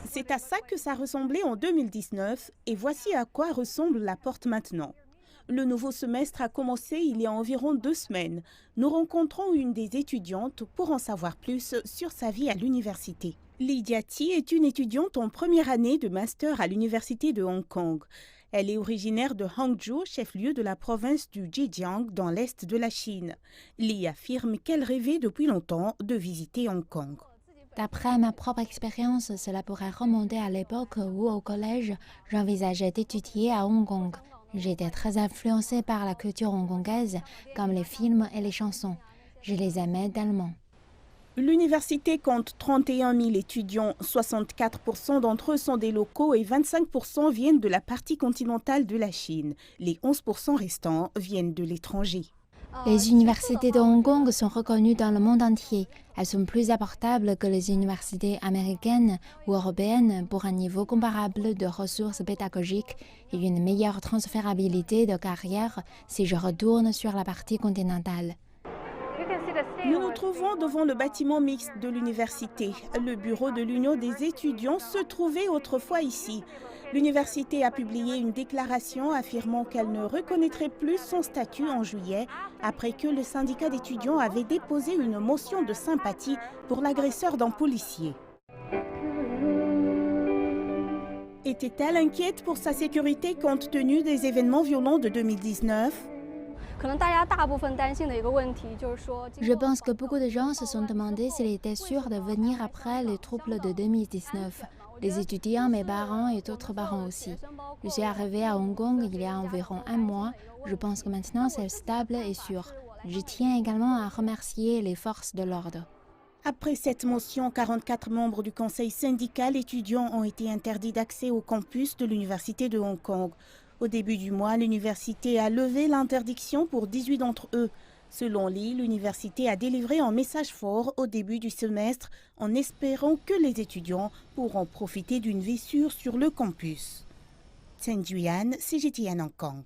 C'est à ça que ça ressemblait en 2019 et voici à quoi ressemble la porte maintenant. Le nouveau semestre a commencé il y a environ 2 semaines. Nous rencontrons une des étudiantes pour en savoir plus sur sa vie à l'université. Lydia Ti est une étudiante en première année de master à l'université de Hong Kong. Elle est originaire de Hangzhou, chef-lieu de la province du Zhejiang dans l'est de la Chine. Li affirme qu'elle rêvait depuis longtemps de visiter Hong Kong. D'après ma propre expérience, cela pourrait remonter à l'époque où, au collège, j'envisageais d'étudier à Hong Kong. J'étais très influencée par la culture hongkongaise, comme les films et les chansons. Je les aimais tellement. L'université compte 31 000 étudiants. 64% d'entre eux sont des locaux et 25% viennent de la partie continentale de la Chine. Les 11% restants viennent de l'étranger. Les universités de Hong Kong sont reconnues dans le monde entier. Elles sont plus abordables que les universités américaines ou européennes pour un niveau comparable de ressources pédagogiques et une meilleure transférabilité de carrière si je retourne sur la partie continentale. Nous nous trouvons devant le bâtiment mixte de l'université. Le bureau de l'Union des étudiants se trouvait autrefois ici. L'université a publié une déclaration affirmant qu'elle ne reconnaîtrait plus son statut en juillet après que le syndicat d'étudiants avait déposé une motion de sympathie pour l'agresseur d'un policier. Était-elle inquiète pour sa sécurité compte tenu des événements violents de 2019 ? Je pense que beaucoup de gens se sont demandé s'il était sûr de venir après les troubles de 2019. Les étudiants, mes parents et d'autres parents aussi. Je suis arrivée à Hong Kong il y a environ 1 mois. Je pense que maintenant c'est stable et sûr. Je tiens également à remercier les forces de l'ordre. Après cette motion, 44 membres du conseil syndical étudiants ont été interdits d'accès au campus de l'université de Hong Kong. Au début du mois, l'université a levé l'interdiction pour 18 d'entre eux. Selon Li, l'université a délivré un message fort au début du semestre en espérant que les étudiants pourront profiter d'une vie sûre sur le campus. Chen Juyan, CGTN Hong Kong.